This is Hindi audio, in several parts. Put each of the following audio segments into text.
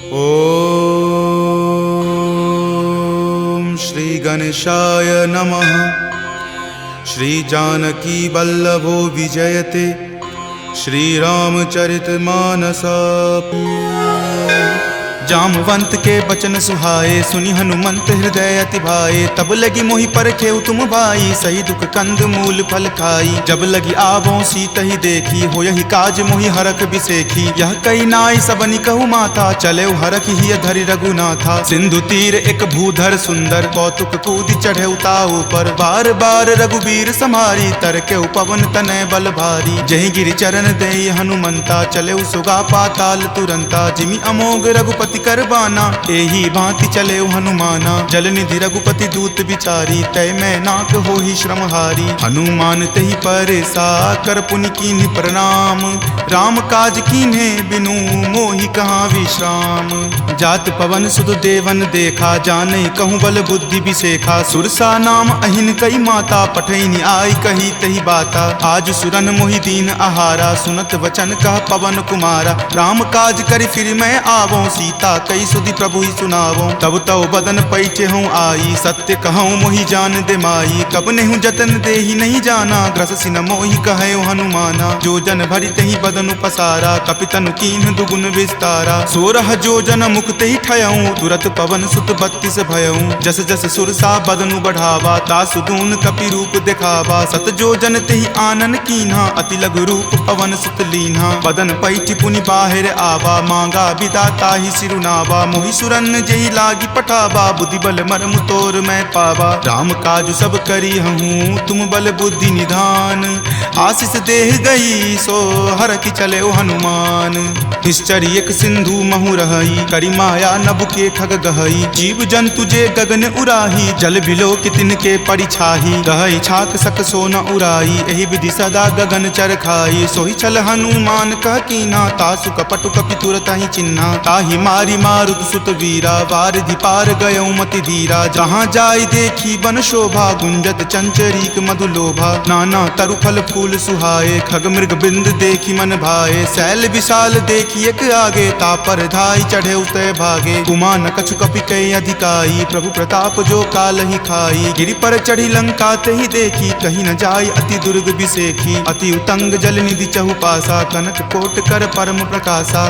ओम श्री गणेशाय नमः। श्री जानकी वल्लभो विजयते श्री रामचरितमानस। जामवंत के बचन सुहाए सुनि हनुमंत हृदय अति भाए। तब लगी मोहि परखेउ तुम भाई सही दुख कंद मूल फल खाई। जब लगी आवों सीत ही देखी हो यही काज मोहि हरख बिसेखी। यह कई नाई सबनि कहु माथा चले हरख ही धरि रघुनाथा। सिंधु तीर एक भूधर सुंदर कौतुक कूद चढ़े उताऊ पर। बार बार रघुबीर समारी तरके पवन तनय बल भारी। जहि गिरि चरण देई हनुमंता चले सुगा पाताल तुरंता। जिमि अमोघ रघुपति करबाना एही भांति चले हनुमाना। जल निधि रघुपति दूत विचारी तय मैं नाक हो ही श्रमहारी। हनुमान तहि परेसा कर पुनि कीन्ह प्रणाम। राम काज कीन्हे बिनु मोहि कहाँ विश्राम। जात पवन सुत देवन देखा जाने कहूँ बल बुद्धि विसेखा। सुरसा नाम अहिन कई माता पठैनी आई कही तही बाता। आज सुरन मोहि दीन आहारा सुनत वचन कह पवन कुमारा। राम काज करि फिर मैं आवों सीता कई सुधि प्रभु ही सुनावो। तब तव बदन पैठे हूँ आई सत्य कहूँ मोहि जान दे माई। कब नेहु जतन दे ही नहीं जाना ग्रस सिन मोहि कहे हनुमाना। जो जन भरि तहि बदन पसारा कपितनु कीन्ह दुगुन विस्तारा। 16 जो जन मुक्त ही ठयऊँ तुरत पवन सुत 32 भयऊँ। जस जस सुरसा बदनु बढ़ावा तासु दून कपि रूप दिखावा। सत जो जन तेहि आनन कीन्हा अति लघु रूप पवन सुत लीन्हा। बदन पैठि पुनि बाहिर आवा मांगा विदाता ही सिरुनावा। मोहि सुरन जेहि लागी पठावा बुद्धि बल मर्म तोर मैं पावा। राम काज सब करी हूँ तुम बल बुद्धि निधान। आशीष देह गई सो हर की चले हनुमान। निश्चर एक सिंधु महु रही करी माया नभ के खग गहई। जीव जंतु जे गगन उराही जल बिलो कि तिनके परिछाही। गहई छाक सक सो न उराई एहि विधि सदा गगन चर खाई। सोहि छल हनुमान कह कीन्हा तासु कपटु कपि तुरत ही चिन्हा। ताहि मारी मारुत सुत वीरा वारिधि पार गयौ मति धीरा। जहाँ जाय देखी बन शोभा गुंजत चंचरीक मधु लोभा। नाना तरु फल फूल सुहाए खग मृग बिंद देखी मन भाए। शैल विशाल देखी एक आगे तापर धाई चढ़े उतय भागे। उमा न कछु कपि कई अधिकाई प्रभु प्रताप जो काल ही खाई। गिरि पर चढ़ी लंका तेहि देखी कहीं न जाय अति दुर्ग बिसेखी। अति उतंग जल निधि चहु पासा कनक कोट कर परम प्रकाशा।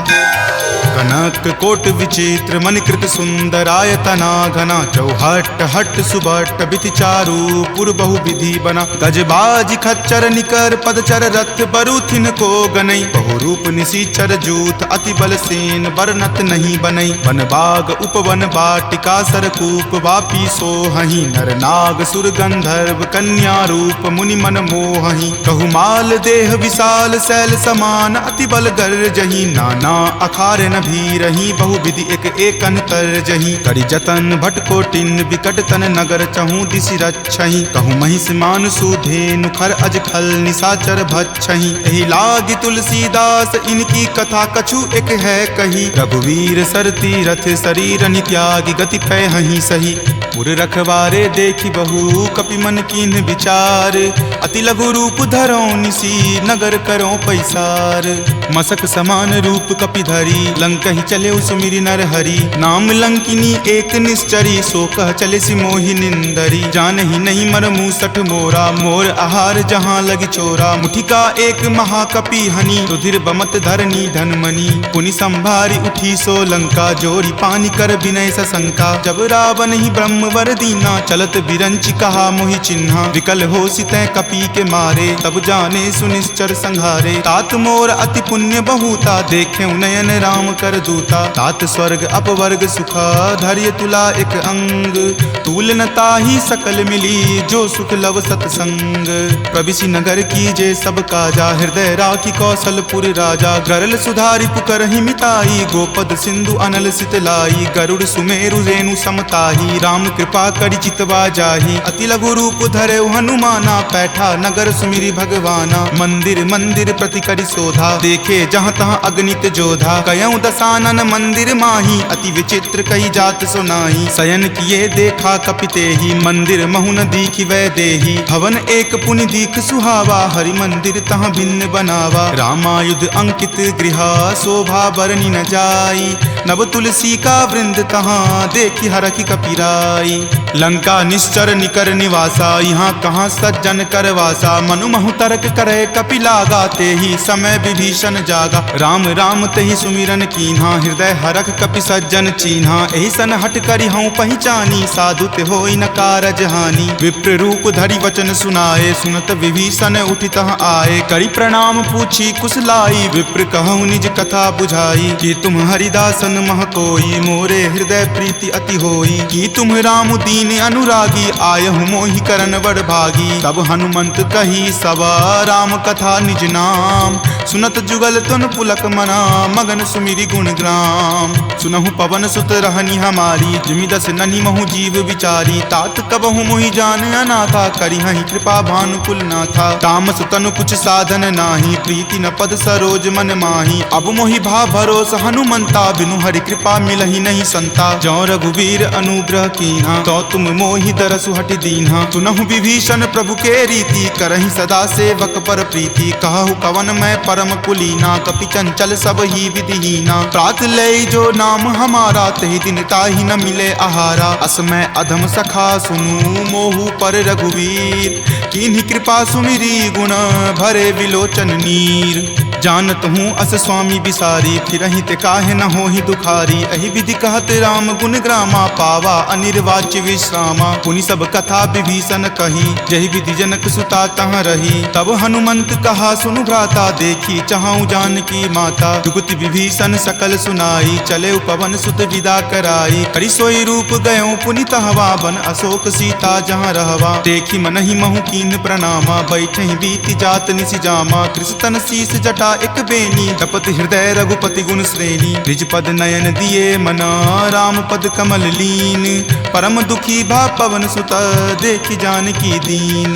कनक कोट विचित्र मणिकृत सुंदरायतना घना। चौहट हट सुबट बिति चारु पुर बहु विधि बना। गजबाज खच्चर निकर पदचर रथ बरुथिन को गनई। बहुरूप निशिचर जूथ अति बल सेन बरनत नहीं बनई। वन बाग उपवन बाटिका सरकूप वापी सोहहि। नर नाग सुर गंधर्व कन्या रूप मुनि मन मोहहि। कहु माल देह विशाल शैल समान अति बल गर्जहि। नाना अखारे न भी रही बहु विधि एक एकन कर जही। करि जतन भट कोटिन विकट तन नगर चहु दिशि रक्षहि। कहु महिष मान सुधेनु खर अज खल निशाचर भक्षहि। एहि लागी तुलसीदास इनकी कथा कछु एक है कही। रघुवीर सर तीरथ शरीर नित्यागी गति पै हहि सही। पुर रखवारे देखी बहु कपि मन कीन्ह विचार। अति लघु रूप धरो निसी नगर करो पैसार। मसक समान रूप कपि धरी लंक ही चले सुमिरि नर हरि। नाम लंकिनी एक निश्चरी सो कह चले सि मोहि निंदरी। जान ही नहीं मर मूसठ मोरा मोर आहार जहाँ लगी चोरा। मुठिका एक महाकपि हनि रुधिर बमत धरनी धनमणि। पुनि संभारी उठी सो लंका जोरी पानी कर विनय सशंका। जब रावण ही ब्रह्म वर दीना चलत बिरंचि कहा मोहि चिन्हा। विकल हो सितै कपि के मारे तब जाने सुनिश्चर संहारे। तात मोर अति पुण्य बहुता देखे नयन राम कर दूता। तात स्वर्ग अपवर्ग सुखा धैर्य तुला एक अंग। तूल न ताहि सकल मिली जो सुख लव सतसंग। प्रविशि नगर की जे सब काजा हृदय राखी कौशलपुर राजा। गरल सुधारि पुकरहि मिताई गोपद सिंधु अनल सितलाई। गरुड़ सुमेरु रेणु समताही राम कृपा करि चितवा जाहि। अति लघु रूप धरे हनुमाना, पैठा नगर सुमिरि भगवाना। मंदिर मंदिर प्रति करि शोधा, देखे जहाँ तहाँ अगणित जोधा। कयऊँ दसानन मंदिर माही, अति विचित्र कही जात सुनाई। शयन किए देखा कपितेहि, मंदिर महु न दीखि वै देहि। भवन एक पुनि दीख सुहावा, हरि मंदिर तहाँ भिन्न बनावा। रामायुध अंकित गृहा, शोभा बरनि न जाई। नव तुलसी का वृंद तहाँ, देखि हरखि कपिराई। लंका निश्चर निकर निवासा, यहाँ कहाँ सज्जन कर वासा। मनु महु तर्क करे कपि लागा, तेहि समय विभीषण जागा। राम राम तेहि सुमिरन कीन्हा, हृदय हरख कपि सज्जन चीन्हा। एहि सन हट करि हऊँ पहिचानी, साधु ते होई न कारज हानि। विप्र रूप धरि वचन सुनाए, सुनत विभीषण उठि तहाँ आए। करि प्रणाम पूछी कुशलाई, विप्र कहूँ निज कथा बुझाई। कि तुम हरिदासन मह कोई, मोरे हृदय प्रीति अति होई। कि तुम राम दीन अनुरागी, आयहु मोहि करन बड़ भागी। तब हनुमंत कही सवा, राम कथा निज नाम। सुनत जुगल तुन पुलक मना, मगन सुमिरि गुण ग्राम। सुनहु पवन सुत रहनी हमारी, जिमि दस ननि महु जीव विचारी। तात कबहु मोहि जान अनाथा, करिहहि कृपा भानुकुल नाथा। तामस तनु कुछ साधन नाही, प्रीति न पद सरोज मन माही। अब मोहि भा भरोस हनुमंता, बिनु हरि कृपा मिलहि नहीं संता। जौ रघुवीर अनुग्रह कीन्हा, तो तुम मोहि दरसु हटि दीन्हा। सुनहु विभीषण प्रभु के रीति, करहि सदा सेवक पर प्रीति। कहु कवन मैं परम कुलीना, कपि चंचल सब ही विधिहीना। प्रात लय जो नाम हमारा, तेहि दिन ताहि न मिले आहारा। असमय अधम सखा सुनु, मोहु पर रघुवीर। कीन्ही कृपा सुमिरी, गुण भरे विलोचन नीर। जानत हूँ अस स्वामी बिसारी, फिरहि ते काहे न होहि दुखारी। एहि विधि कहत राम गुण ग्रामा, पावा अनिर्वाच्य विश्रामा। पुनि सब कथा विभीषण कही, जहि विधि जनक सुता तहाँ रही। तब हनुमंत कहा सुनु भ्राता, देखी चाहूँ जानकी माता। जुगति विभीषण सकल सुनाई, चले पवन सुत विदा कराई। हरि सोई रूप गयो पुनि तहवा, बन अशोक सीता जहाँ रहवा। देखी मनहि महु कीन प्रणामा, बैठे बीति जात निसि जामा। कृष्ण शीस जटा एक बेनी, तपत हृदय रघुपति गुण श्रेणी। निज पद नयन दिए मना, राम पद कमल लीन। परम दुखी भा पवन सुत, देखि जानकी दीन।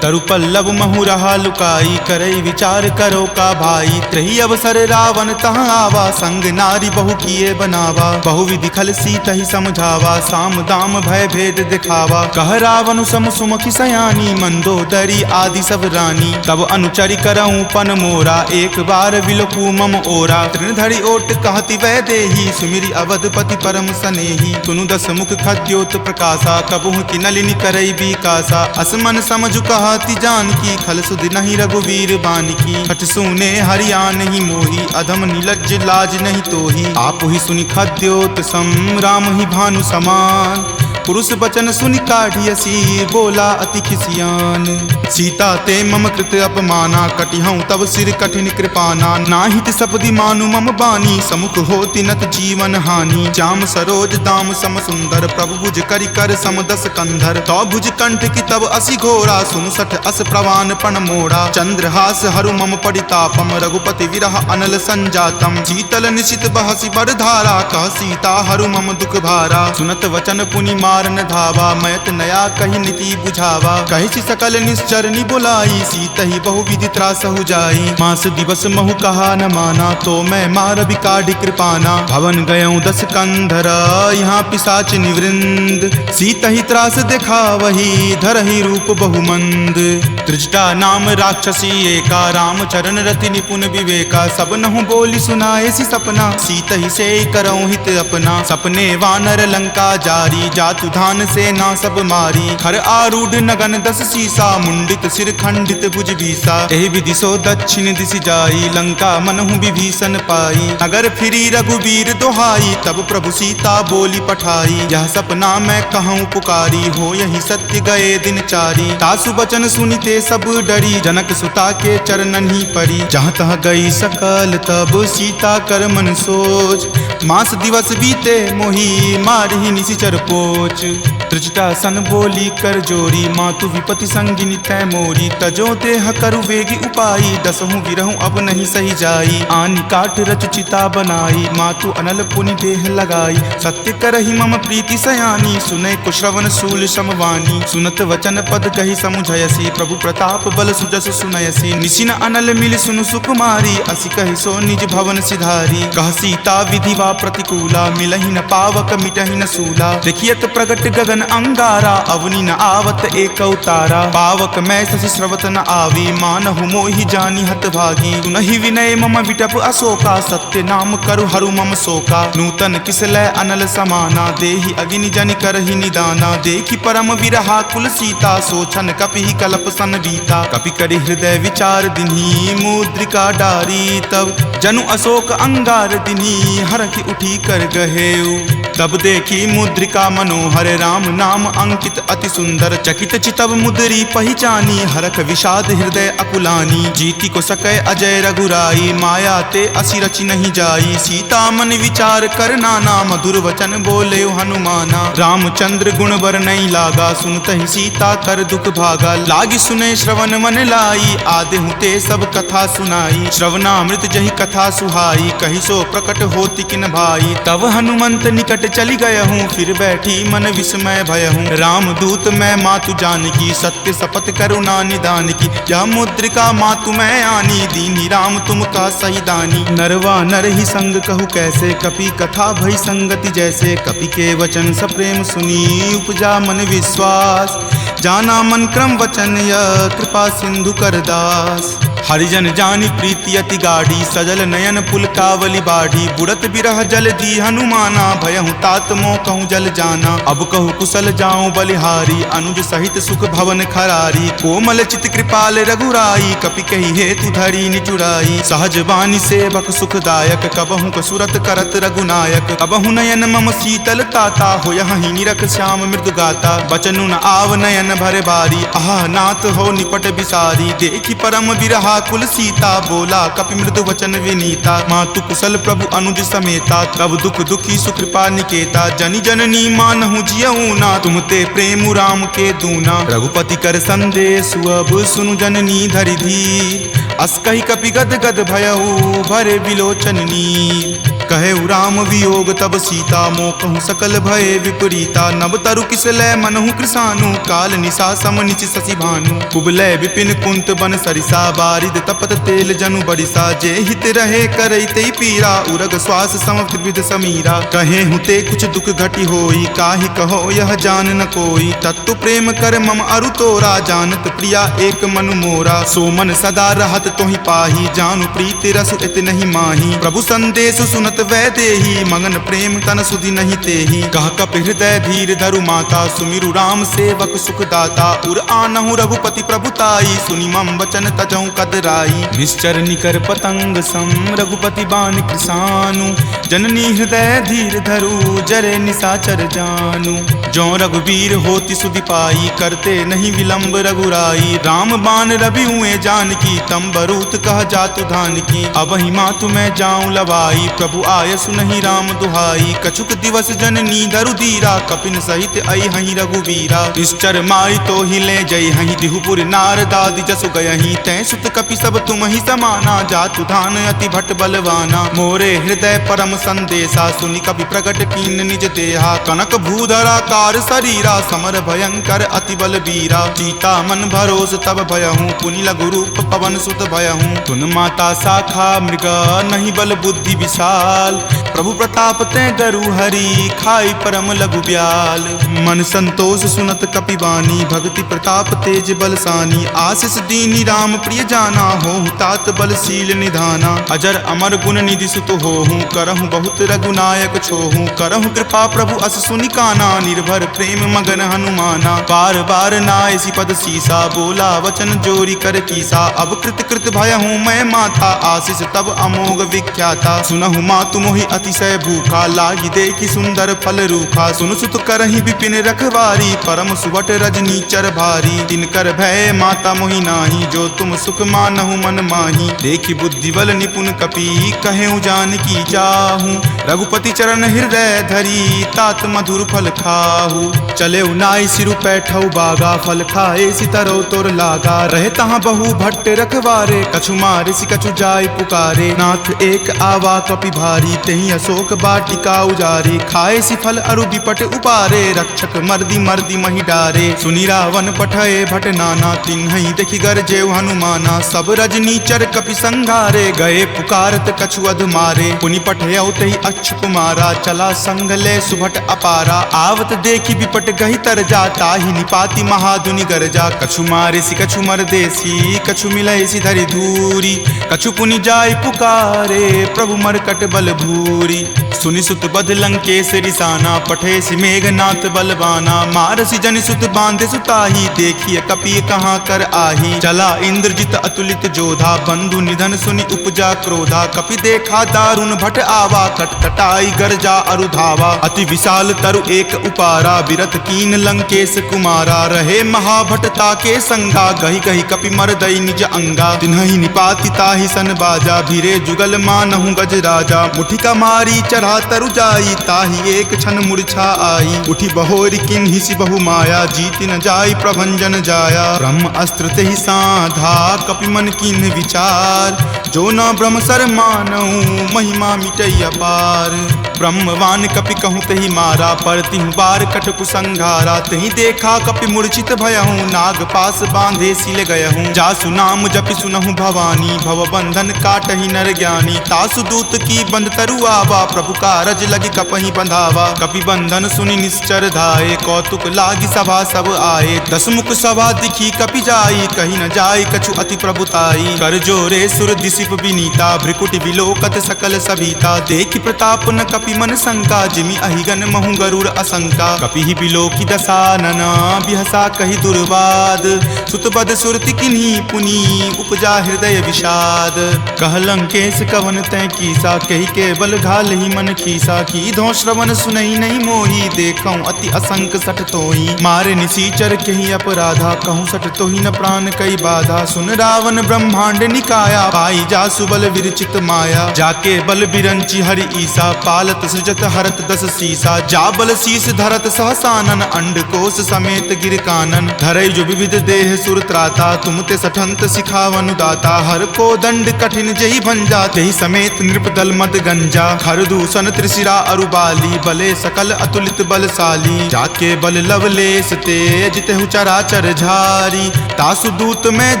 तरु पल्लव महु रहा लुकाई, करई विचार करो का भाई। त्रही अवसर रावण तहाँ आवा, संग नारी बहु किए बनावा। बहु विधि खल सीतहि समझावा, साम दाम भय भेद दिखावा। कह रावण सम सुमुखि सयानी, मंदोदरी आदि सब रानी। तब अनुचरि करऊँ पन मोरा, एक बार विलोकू मम ओरा। तृणधरि ओट कहति वै देही, सुमिरि अवधपति परम सनेही। सुनु दस मुख खद्योत प्रकाशा, कबहुँ कि नलिनी करई बिकासा। असमन समझु कहति जानकी, खल सुधि नहीं रघुवीर बानकी। हठ सुने हरियाण ही मोही, अधम निलज्ज लाज नहीं तोही। आप ही सुनि खद्योत सम, राम ही भानु समान। पुरुष बचन सुनि काढ़ियसी, बोला अति खिसियान। सीता ते मम कृत अपमाना, कटिहऊँ तब सिर कठिन कृपाना। नाहित सपदि मानु मम बानी, समुख होति नत जीवन हानि। श्याम सरोज दाम सम सुंदर, प्रभु भुज करि कर सम दस कंधर। तो भुज कंठ की तब असि घोरा, सुनु सठ अस प्रवान पण मोड़ा। चंद्रहास हरु मम परितापम, रघुपति विरह अनल संजातम। शीतल निशित बहसि बड़ धारा, कह सीता हरु मम दुख भारा। सुनत वचन पुनि मारन धावा, मैत नया कही नीति बुझावा। कहि सकल निश्चरनि बुलाई, सीतहि बहु विधि त्रासहु जाई। मास दिवस महु कहा न माना, तो मैं मार बिकाढ़ि कृपाना। भवन गयऊँ दस कंधरा, यहाँ पिशाच निवृंद। सीतहि त्रास देखा वही, धरहि रूप बहुमंद। त्रिजटा नाम राक्षसी एका, राम चरण रति निपुण विवेका। सब नहु बोली सुनाए सी सपना, सीतहि से करऊँ हित अपना। सपने वानर लंका जारी, जातु धान से ना सब मारी। खर आरूढ़ नगन दस सीसा, मुंडित सिर खंडित भुज भीसा। एहि विधि सो दक्षिण दिशि जाई, लंका मनहु विभीषण पाई। नगर फिरी रघुवीर दोहाई, तब प्रभु सीता बोली पठाई। यह सपना मैं कहूँ पुकारी, हो यही सत्य गए दिन चारी। तासु बचन सुनिते सब डरी, जनक सुता के चरणन ही परी। जहाँ तह गई सकल तब सीता कर मन सोच, मास दिवस बीते मोही मारहि निशिचर पोच। सोच। त्रिजटा सन बोली कर जोरी, मातु विपति संगिनी तै मोरी। तजो देह करु वेगी उपाई, दसहु विरहु अब नहीं सही जाई। आनी काट रच चिता बनाई, मातु अनल पुनि देह लगाई। सत्य करहि मम प्रीति सयानी, सुनै को श्रवण शूल समवानी। सुनत वचन पद कहि समुझयसी, प्रभु प्रताप बल सुजस सुनयसी। निशिन अनल मिल सुनु सुकुमारी, असि कहि सो निज भवन सिधारी। कह सीता विधि वा प्रतिकूला, मिलहि न पावक मिटहि न सूला। देखियत प्रगट गगन अंगारा, अवनि न आवत एक तारा। पावक मैं शशि स्रवत न आवी, मानहु मोहि जानी हत भागी। सुनहि विनय मम विटप अशोका, सत्य नाम करु हरु मम शोका। नूतन किसलै अनल समाना, देहि अगिनि जनि करहि निदाना। देखि परम विरहा कुल सीता, सोचन कपि कलप सन बीता। कपि करि हृदय विचार दिन्ही, मुद्रिका डारी। तब जनु अशोक अंगार दिन्ही, हरखि उठी कर गहेउ। तब देखी मुद्रिका मनोहर, राम नाम अंकित अति सुंदर। चकित चितव मुद्री पहचानी, हरख विषाद हृदय अकुलानी। जीति को सकै अजय रघुराई, माया ते असि रचि नहीं जाई। सीता मन विचार कर नाना, मधुर वचन बोले हनुमाना। रामचंद्र गुण बर नहीं लागा, सुनतहि सीता कर दुख भागा। लागी सुने श्रवण मन लाई, आदेहु ते सब कथा सुनाई। श्रवणामृत जहि कथा सुहाई, कहि सो प्रकट होति किन भाई। तब हनुमंत निकट चली गयहूँ, फिर बैठी मन विस्मय भयहूँ। राम दूत मैं मातु जानकी, सत्य शपथ करुणा निदान की। यह मुद्रिका मातु मैं आनी, दीनी राम तुम का सही दानी। नरवा नर ही संग कहु कैसे, कपि कथा भई संगति जैसे। कपि के वचन सप्रेम सुनी, उपजा मन विश्वास। जाना मन क्रम वचन यह, कृपा सिंधु कर दास। हरिजन जानी प्रीति अति गाढ़ी, सजल नयन पुलकावली बाढ़ी। बुड़त बिरह जल दी हनुमाना, भयहु तात मोह कहूँ जल जाना। अब कहु कुशल जाऊं बलिहारी, अनुज सहित सुख भवन खरारी। कोमल चित कृपाल रघुराई, कपि कहि हेतु धरी निचुराई। सहज बानी सेवक सुखदायक, कबहु कसुरत करत रघुनायक। कबहु नयन मम शीतल ताता, होयहि निरख श्याम मृदु गाता। बचनु न आव नयन भर बारी, आह नाथ हो निपट बिसारी। देखि परम विरहा कुल सीता, बोला कपि मृदु वचन विनीता। मातु कुशल प्रभु अनुज समेता, तब दुख दुखी सुकृपा निकेता। जनि जननी मानहु जियऊ ना, तुम ते प्रेम राम के दूना। रघुपति कर संदेश अब सुनु जननी धरि धीर। अस कहि कपि गद गद भयहु, भरे विलोचन नीर। कहे राम वियोग तब सीता, मोह कहूँ सकल भय विपरीता। नब तरु किसलै मनहु कृसानु, काल निशा सम निचि शशि भानु। कुबलय विपिन कुंत बन सरिसा, बारिद तपत तेल जनु बरिसा। जे हित रहे करैते पीरा, उरग श्वास सम त्रिविध समीरा। कहे हुते कुछ दुख घटी होई, काहि कहो यह जान न कोई। तत्व प्रेम कर मम अरु तोरा, जानत प्रिया एक मनु मोरा। सो मन सदा रहत तोहि पाही, जानु प्रीति रस इत नहीं माही। प्रभु संदेश सुनत वै देही, मगन प्रेम तन सुधि नहीं तेही। कह कपि हृदय धीर धरु माता, सुमिरु राम सेवक सुख दाता। उर आनहु रघुपति प्रभुताई, सुनि मम वचन तजहु कदराई। निश्चर निकर पतंग सम, रघुपति बान कृसानु। जननी हृदय धीर धरु, जरे निशाचर जानु। जो रघुवीर होति सुधि पाई, करते नहीं विलंब रघुराई। राम बान रवि हुए जानकी, तम बरूत कह जातु धान की। अब ही मातु मैं जाऊं लवाई, प्रभु आय सुनहि राम दुहाई। कछुक दिवस जननी धरु धीरा, कपिन सहित आई हहीं रघुवीरा। निश्चर मारी तो ही ले जई हहीं, दिहुपुर नारदादि जसु गयहीं। तै सुत कपि सब तुम ही समाना, जातु धान अति भट बलवाना। मोरे हृदय परम संदेशा, सुनि कपि प्रकट कीन निज देहा। कनक भूधरा कार शरीरा, समर भयंकर अति बल बीरा। सीता मन भरोस तब भयहूँ, पुनि लघु रूप पवन सुत भयहूँ। तुन माता शाखा मृगा, नहीं बल बुद्धि विशाल। प्रभु प्रताप ते गरु हरि, खाई परम लघु ब्याल। मन संतोष सुनत कपि बानी, भक्ति प्रताप तेज बलसानी। आशीष दीनी राम प्रिय जाना, होहु तात बलशील निधाना। अजर अमर गुण निधि सुत होहूँ, करहूँ बहुत रघुनायक छोहूँ। करहूँ कृपा प्रभु अस सुनि काना, निर्भर प्रेम मगन हनुमाना। बार बार नायसी पद सीसा, बोला वचन जोरी कर कीसा। अब कृत कृत भयहूँ मैं माता, आशीष तब अमोघ विख्याता। सुनहु मातु मोहि अतिशय भूखा, लागी देखी सुंदर फल रूखा। सुन सुत करहि विपिन रखवारी, परम सुबट रजनी चर भारी। तिनकर भय माता मोहि नाही, जो तुम सुख मानहु मन माही। देखी बुद्धि बल निपुण कपि, कहेउ जानकी जाहूँ। रघुपति चरण हृदय धरी तात मधुर फल खाहू। चले नाई सिरु पैठऊ बागा फल खाए सितरो तोर लागा। रहे तहाँ बहु भट्ट रखवारे कछु मारे सि कछु जाय पुकारे। नाथ एक आवा कपि भारी तेहि अशोक बाटिका उजारी। खाए सि फल अरु विपट उपारे रक्षक मर्दी मर्दी मही डारे। सुनि रावण पठए भट नाना तिन्हि देखि गरजेउ हनुमाना। सब रजनीचर कपि संघारे गए पुकारत कछु अध मारे। पुनि पठयउ तहि अच्छ कुमारा चला संग ले सुभट अपारा। आवत देखि विपट गहि तर जा ताहि निपाति महाधुनि गरजा। कछु मारे सि कछु मरदेसी कछु मिलय सि धरि धूरी। कछु पुनि जाय पुकारे प्रभु मरकट बल भूरी। सुनि सुत बध लंकेश रिसाना पठे सि मेघनाथ बलवाना। मारसि जनि सुत बांधे सुताही देखिए कपि कहाँ कर आही। चला इंद्रजित अतुलित जोधा बंधु निधन सुनि उपजा क्रोधा। कपि देखा दारुण भट आवा कटकटाई गरजा अरु धावा। अति विशाल तरु एक उपारा विरत कीन लंकेश कुमारा। रहे महाभटता के संगा गहि गहि कपि मरदई निज अंगा। तिन्हि निपाति ताहि सन बाजा भीरे जुगल मानहु गज राजा। मुठिका मारी चढ़ा तरु जाई ताहि एक क्षण मूर्छा आई। उठी बहोरी किन्हि सि बहु माया जीति न जाई प्रभंजन जाया। ब्रह्म अस्त्र तेहि साधा कपि मन किन्ह विचार। जो न ब्रह्म सर मानऊ महिमा मिटई अपार। ब्रह्मवान कपि कहूँ तेहि मारा पर तिहु बार कटकु संघारा। तेहि देखा कपि मूर्छित भयहूँ नाग पास बांधे सिल गयहूँ। जासु नाम जपि सुनहु भवानी भव बंधन काटहि नर ज्ञानी। तासु दूत की बंध तरु आवा प्रभु कारज लगी कपहि बंधावा। कपि बंधन सुनि निश्चर धाये कौतुक लागी सभा सब आए। दस मुख सभा दिखी कपि जाई कही न जाई कछु अति प्रभुताई। कर जोरे सुर दिसिप विनीता भ्रिकुटि विलोकत सकल सभीता। देखि प्रताप न कपि मन शंका जिमि अहिगन महु गरुड़ असंका। कपि ही बिलोकि दसानन बिहसा कहि दुर्वाद। सुतबद सुरति किन्ही पुनि उपजा हृदय विषाद। कह लंकेश कवन तै कीसा कहि केवल घाल ही मन खीसा। की धो श्रवण सुनई नहीं मोही देखऊं अति असंक सठ तोही। मारे निसीचर कहि अपराधा कहूँ सठ तोही न प्राण कई बाधा। सुन रावण ब्रह्मांड निकाया पाई जा सुबल विरचित माया। जाके बल बिरंची हरि ईसा पालत सृजत हरत दस सीसा। जा बल शीस धरत सहसानन अंडकोश समेत गिर कानन। धरई जो विविध देह सुर त्राता तुम ते सठंत सिखावनु दाता। हर को दंड कठिन जही भंजा तेहि समेत नृपदल मद गंजा। खर दूषण त्रिशिरा अरुबाली बले सकल अतुलित बलशाली। जाके बल लवलेश तेज तेहु चराचर झारी। तासु दूत में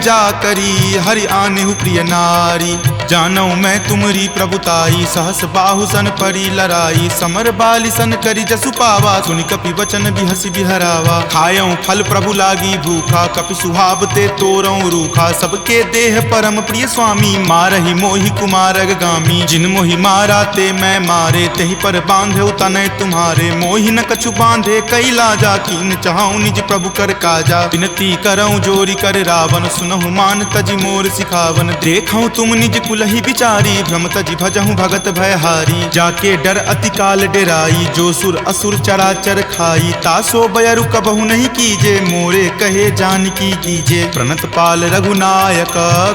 जा करी हरि आनेहु प्रिय नारी। जानौ मैं तुमरी प्रभुताई सहस बाहु सन परी लराई। समर बाली सन करी जसु पावा सुनि कपि वचन बिहसि बिहरावा। खायऊं फल प्रभु लागी भूखा कपि सुहाव ते तोरऊं रूखा। सबके देह परम प्रिय स्वामी मारहि मोहि कुमारग गामी। जिन मोहि मारा ते मैं मारे तेहि पर बांधे तनय तुम्हारे। मोहि न कछु बांधे कई लाजा कीन चाहूं निज प्रभु कर काजा। विनती करऊं जोरी कर रावण सुनहु मान तजि मोर सिखावन। देखऊं तुम निज कुलहि बिचारी भ्रम तजि भजहूं भगत भयहारी। जाके डर अति काल डेराई जो सुर असुर चराचर खाई। तासो बयरु कबहु नहीं कीजे मोरे कहे जानकी कीजे। प्रणत पाल रघुनायक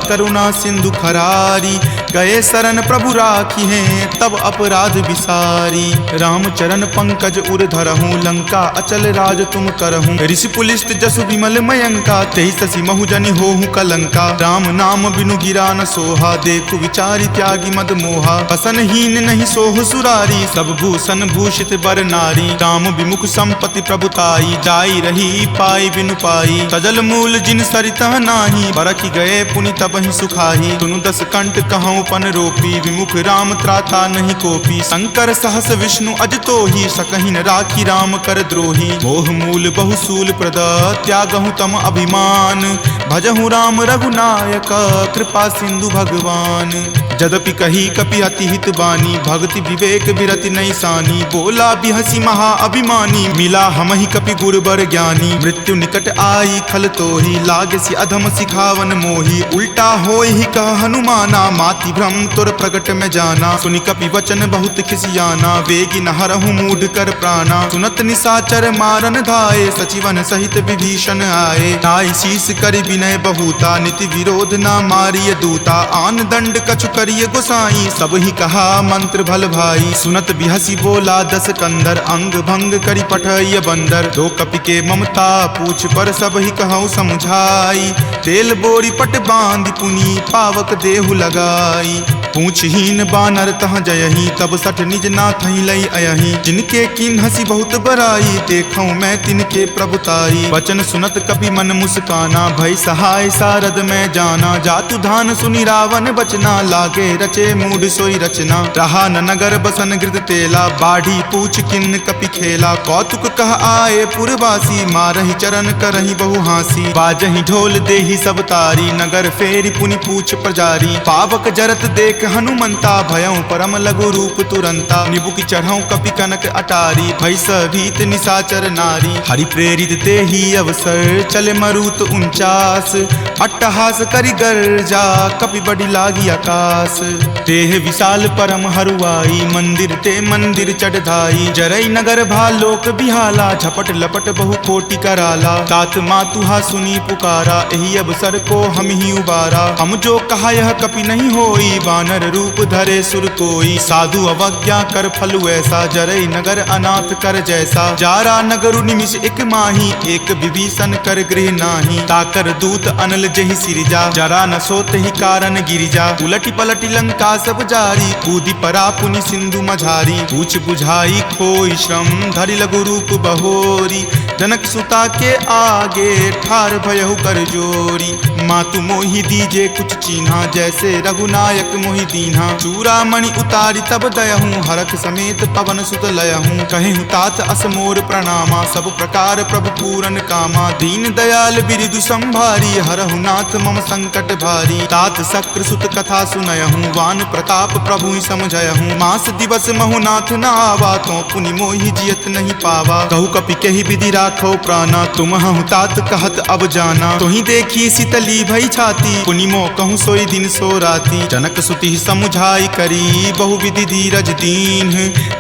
करुणा सिंधु खरारी। गए शरण प्रभु राखी हैं तब अपराध विसारी। राम चरण पंकज उर धरहूं लंका अचल राज तुम करहूं। ऋषि पुलिस्त जसु विमल मयंका तेहि ससी महु जनि होहु कलंका। राम नाम बिनु गिरा न सोहा देखु विचारी त्यागी मद मोहा। बसन हीन नहीं सोह सुरारी सब भूषण भूषित बर नारी। राम विमुख संपत्ति प्रभुताई जाई रही पाई बिनु पाई। सजल मूल जिन सरिता नाही बरखि गए पुनि तबहि सुखाही। सुनु दस कंठ कहूँ पन रोपी विमुख राम त्राता नहीं कोपी। शंकर सहस विष्णु अज तोहि सकहि न राखी राम कर द्रोही। मोह मूल बहुसूल प्रद त्यागहु तम अभिमान। भजहु राम रघुनायक कृपा सिंधु भगवान। जदपि कही कपि अति हित बानी भक्ति विवेक विरति नहीं सानी। बोला बिहसी महा अभिमानी मिला हमहि कपि गुरबर ज्ञानी। मृत्यु निकट आई खल तोहि लागे सि अधम सिखावन मोही। उल्टा होय ही कह हनुमाना माति भ्रम तुर प्रगट में जाना। सुनि कपि वचन बहुत खिसियाना वेगी न हरहु मूढ़ कर प्राणा। सुनत निसाचर मारन धाये सचिवन सहित विभीषण आए। नाई शीस करि विनय बहुता निति विरोध न मारिय दूता। आन दंड दंड कछु करिए गोसाई। सब ही कहा मंत्र भल भाई, सुनत बिहसी बोला दस कंदर। अंग भंग करी पठय बंदर, दो कपि के ममता पूछ पर सब ही कहूँ समझाई। तेल बोरी पट बांध पुनी पावक देहु लगाई। पूछहीन बानर तह जयही, तब सठ निज नाथ ही लई अयही। जिनके किन हसी बहुत बराई, देखऊं मैं तिनके प्रभुताई। वचन सुनत कपि मन मुस्काना, भय सहाय सारद में जाना। जातु धान सुनि रावण बचना, लागे रचे मूढ़ सोई रचना। रहा न नगर बसन गृत तेला, बाढ़ी पूछ किन कपि खेला। कौतुक कह आए पुरवासी, मारहि चरण करहि बहु हासी। बाजहि ढोल देहि सब तारी, नगर फेरी पुनि पूछ प्रजारी। पावक जरत देख हनुमंता, भयं परम लघु रूप तुरंता। निबुक चढ़ऊ कपि कनक अटारी, भय भीत निशाचर नारी। हरि प्रेरित देहि अवसर, चले मरुत 49। अट्टहास करि गर्जा, कपि बड़ी लागी आकाश। देह विशाल परम हरुआई, मंदिर ते मंदिर चढ़ाई। जरई नगर भालोक बिहाला, झपट लपट बहु कोटि कराला। तात मातुहा सुनी पुकारा, एहि अवसर को हम ही उबारा। हम जो कहा यह कपि नहीं होई, बानर रूप धरे सुर कोई। साधु अवज्ञा कर फलु ऐसा, जरई नगर अनाथ कर जैसा। जारा नगरु निमिष एक माही, एक विभीषण कर गृह नाही। ताकर दूत अनल जहि सिरजा, जरा न सोत ही कारण गिरिजा। उलटी पलटी लंका सब जारी, कूदी परा पुनि सिंधु मझारी। पूछ बुझाई खोई श्रम, धरि लघु रूप बहोरी। जनक सुता के आगे, ठार भयहु कर जोरी। मातु मोहि दीजे कुछ चीन्हा, जैसे रघुनायक मोहि दीन्हा। चूड़ामणि उतारी तब दयहूँ, हरख समेत पवन सुत लयहूँ। कहेहु तात असमोर प्रणामा, सब प्रकार प्रभु पूरन कामा। दीन दयाल बिरिदु संभारी, हरहु नाथ मम संकट भारी। तात शक्र सुत कथा सुनयहूँ, वान प्रताप प्रभु ही समझयहूँ। मास दिवस महु नाथ न आवा, तो पुनि मोहि जियत नहीं पावा। कहु कपि कहि विधि राखो प्राणा, तुम हूँ तात कहत अब जाना। तुहि देखी शीतली भई छाती, पुनि मो कहूँ सोई दिन सो राती। जनक सुति समुझाई करी, बहु विधि धीरज दीन।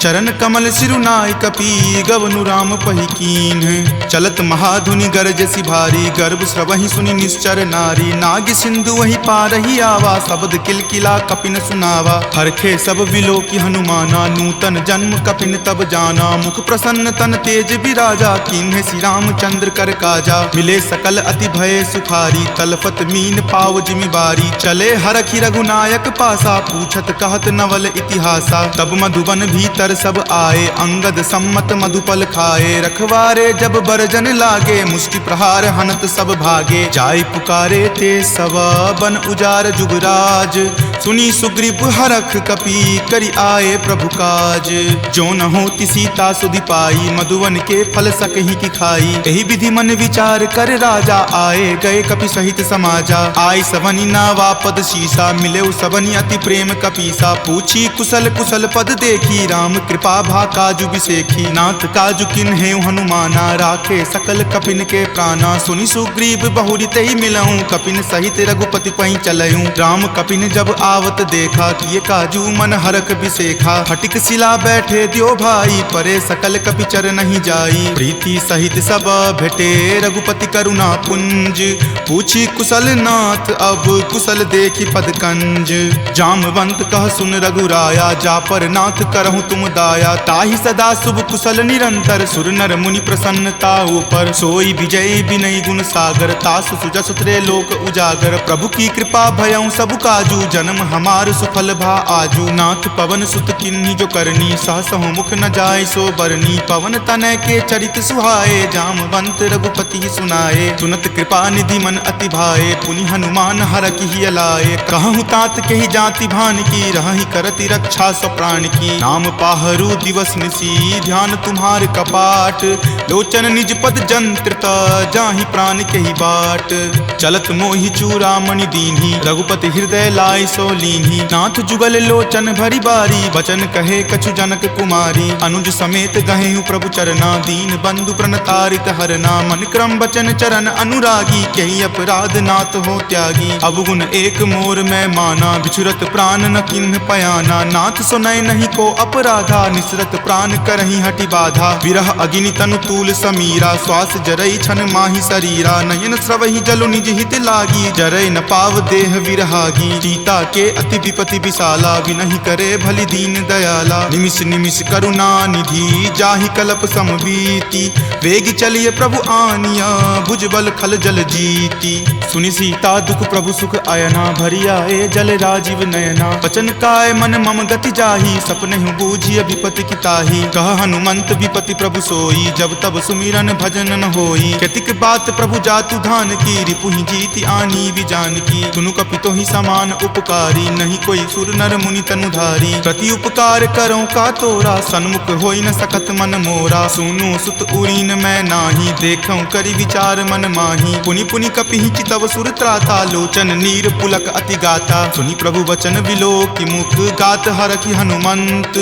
चरण कमल सिरुनाय कपि, गवनु राम पहि कीन। चलत महाधुनि गरजसि भारी, गर्भ स्रवहि सुनि निश्चर नारी। नाग सिंधु वही पारहि आवा, शब्द किलकिला कपिन सुनावा। हरखे सब विलोकि हनुमाना, नूतन जन्म कपिन तब जाना। मुख प्रसन्न तन तेज विराजा, कीन्हे श्री रामचंद्र कर काजा। मिले सकल अति भय सुखारी, तलफत मीन पाव जिमि बारी। चले हरखि रघुनायक पासा, पूछत कहत नवल इतिहासा। तब मधुबन भीतर सब आए, अंगद सम्मत मधुपल खाए। रखवारे जब बरजन लागे, मुष्टि प्रहार हनत सब भागे। जाय पुकारे ते सब, बन उजार जुगराज। सुनी सुग्रीव हरख कपि, करि आए प्रभु काज। जो न होति सीता सुधि पाई, मधुवन के फल सकहि की खाई। एहि विधि मन विचार कर राजा, आए गए कपि सहित समाजा। आय सबनि नावा पद शीसा, मिले सबनि अति प्रेम कपीसा। पूछी कुशल कुशल पद देखी, राम कृपा भा काजु बिसेखी। नाथ काजु किन्हे हनुमाना, राखे सकल कपिन के प्राणा। सुनि सुग्रीव बहुरी तहि मिलऊं, कपिन सहित रघुपति पहि चलऊं। राम कपिन जब आवत देखा, किए काजू मन हरख बिसेखा। फटिक सिला बैठे द्यो भाई, परे सकल कपि चर नहीं जाई। प्रीति सहित सब भेटे, रघुपति करुणा पुंज। पूछी कुशल नाथ, अब कुशल देखी पद कंज। जामवंत कह सुन रघुराया, जा पर नाथ करहु तुम दाया। ताहि सदा शुभ कुशल निरंतर, सुर नर मुनि प्रसन्नता ऊपर। सोई विजय विनय गुण सागर, तासु सुजस त्रय लोक उजागर। प्रभु की कृपा भयउ सब काजू, जन्म हमार सुफल भा आजू। नाथ पवन सुत किन्ही जो करनी, सहसहु मुख न जाय सो बरनी। पवन तनय के चरित सुहाए, जामवंत रघुपति सुनाए। सुनत कृपा निधि मन अति भाए, पुनि हनुमान हरखि हिय लाए। कहूँ तात के ही जाति भान की, रहहि करति रक्षा स्व प्राण की। नाम पाहरू दिवस निसी, ध्यान तुम्हार कपाट। लोचन निज पद जंत्रित, जाहि प्राण के ही बाट। चलत मोहि चूड़ामणि दीन्ही, रघुपति हृदय लाय सो लीन्ही। नाथ जुगल लोचन भरी बारी, वचन कहे कछु जनक कुमारी। अनुज समेत गहेहु प्रभु चरना, दीन बंधु प्रणतारित हरना। मन क्रम वचन चरण अनुरागी, कही अपराध नाथ हो त्यागी। अवगुण एक मोर मैं माना, बिछुरत निसरत प्राण न किन्ह पयाना, नाथ सुनय नहीं को अपराधा, निसरत प्राण करही हटि बाधा। विरह अग्नि तनु तूल समीरा, श्वास जरई छन माही शरीरा, नयन स्रवहि जलु निज हित लागी, जरय न पाव देह विरहागी। सीता के अति विपति विशाला, विनहि करे भली दीन दयाला, निमिष निमिष करुणा निधि, जाहि कलप समबीति। वेग चलिए प्रभु आनिया, भुजबल खल जल जीती। सुनि सीता दुख प्रभु सुख अयना, भरी आए जल राजीव नयना। बचन काय मन मम गति जाही, सपनेहु बूझिय विपति की ताही। कह हनुमंत विपति प्रभु सोई, जब तब सुमिरन भजन न होई। कतिक बात प्रभु जातु धान की, रिपुहि जीति आनी विजान की। सुनु कपितो ही समान उपकारी, नहीं कोई सुर नर मुनि तनुधारी। प्रति उपकार करो का तोरा, सन्मुख होई न सकत मन मोरा। सुनु सुत उरीन मैं नाही, देखऊं करि विचार मन माही। पुनि पुनि कपिहि चितव सुर त्राता, लोचन नीर पुलक अति गाता। सुनि प्रभु वचन विलोकि मुख, गात हरखि हनुमंत।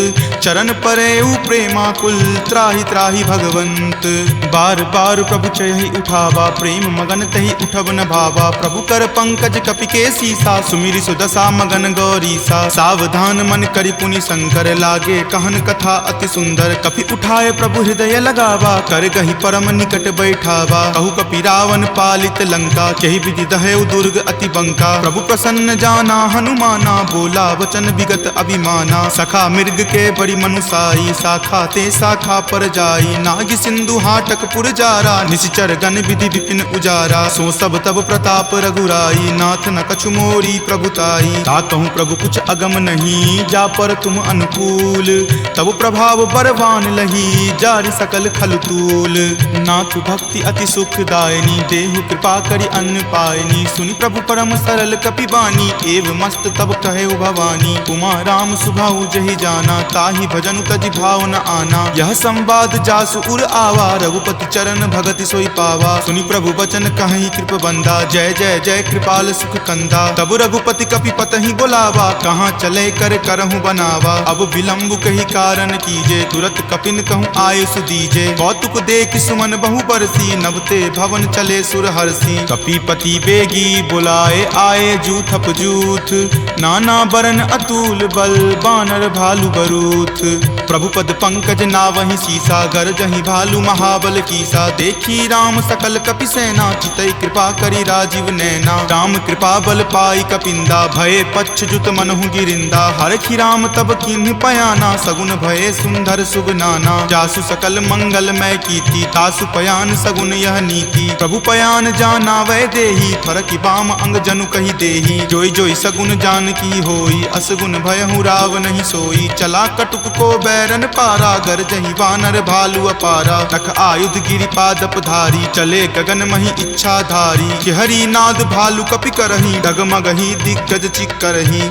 चरण परेउ प्रेमाकुल, त्राहि त्राहि भगवंत। बार बार प्रभु चयहि उठावा, प्रेम मगन तहि उठब न भावा। प्रभु कर पंकज कपि के सीसा, सुमिरि सुदशा मगन गौरीसा। सावधान मन करि पुनि शंकर, लागे कहन कथा अति सुंदर। कपि उठाए प्रभु हृदय लगावा, कर गहि परम निकट बैठावा। कहु कपि रावण पालित लंका, केहि विधि दहेउ दुर्ग अति बंका। प्रभु प्रसन्न जाना हनुमाना, बोला वचन विगत अभिमाना। सखा मृग के बड़ी मनुसाई, शाखा ते शाखा पर जाई। नाग सिंधु हाटक पुर जारा, निशिचर गण विधि विपिन उजारा। सो सब तब प्रताप रघुराई, नाथ न कछु मोरी प्रभुताई। ताकहु प्रभु कुछ अगम नहीं, जा पर तुम अनुकूल। तब प्रभाव बरवान लही, जारि सकल खल तूल। नाथ भक्ति अति सुखदायनी, देहु कृपा करि अन्न पायनी। सुनि प्रभु परम सरल कपि बानी, एव मस्त तब कहे भवानी। उमा राम सुभाउ जहि जाना, ताहि भजनु तजि भाव न आना। यह संवाद जासु उर आवा, रघुपति चरण भगति सोई पावा। सुनि प्रभु वचन कहहि कृप बंदा, जय जय जय कृपाल सुख कंदा। तब रघुपति कपि पतहि बोलावा, कहाँ चले कर करहु बनावा। अब विलंब कही कारण कीजे, तुरत कपिन कहूँ आय सुदीजे। कौतुक देख सुमन बहु बरसी, नभते भवन चले सुर हरसी। कपीपति बेगी बुलाए आए, जूथप जूथ। नाना बरन अतुल बल, बानर भालु बरूथ। प्रभु पद पंकज नावहि सीसा, गरजहि भालु महाबल कीसा। देखी राम सकल कपि सेना, चितई कृपा करि राजीव नैना। राम कृपा बल पाई कपिंदा, भये पच्छ जुत मनहु गिरिंदा। हरखि राम तब किन्ह पयाना, सगुन भये सुंदर शुभ नाना। जासु सकल मंगल मय कीर्ति, तासु पयान सगुन यह नीति। प्रभु पयान जाना वै देही, फरकि बाम अंग जनु कहि देही। जोई जोई सगुन जान की होई, असगुन भयहु राव नहीं सोई। चला कटुक को बैरन पारा, गरजहि वानर भालु अपारा। तख आयुध गिरि पादप धारी, चले गगन महि इच्छा धारी। हरि नाद भालु कपि करही, डगमगहि दिग्गज चिक्करही।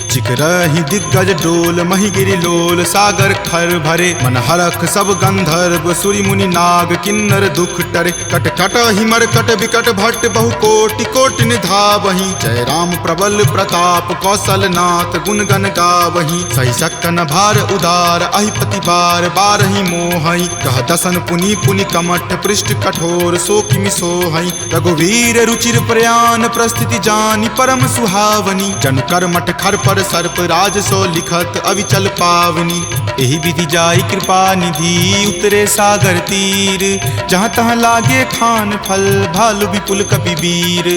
चिकरहि दिग्गज डोल, महि गिरि लोल। सागर खर भरे मन हरख, सब गंधर्व सुरि मुनि नाग। किन्नर दुख टरे, कट कट हिमर कट विकट भट्ट। बहु कोटि कोटि निधावहि, जय राम प्रबल प्रताप। कौशल नाथ गुण गण गावहि, सही सकन भार उदार। अहिपति बार बारहि मोहि, कह दसन पुनि पुनि कमठ। पृष्ठ कठोर सो किमि सोहहि, रघुवीर रुचिर प्रयान। प्रस्थिति जानि परम सुहावनी, जनु कर्मठ खर पर सर्प। राज सो लिखत अविचल पावनी, एहि विधि जाई कृपा निधि। उतरे सागर तीर, जहाँ तहाँ लागे खान फल। भालु विपुल कपि वीर,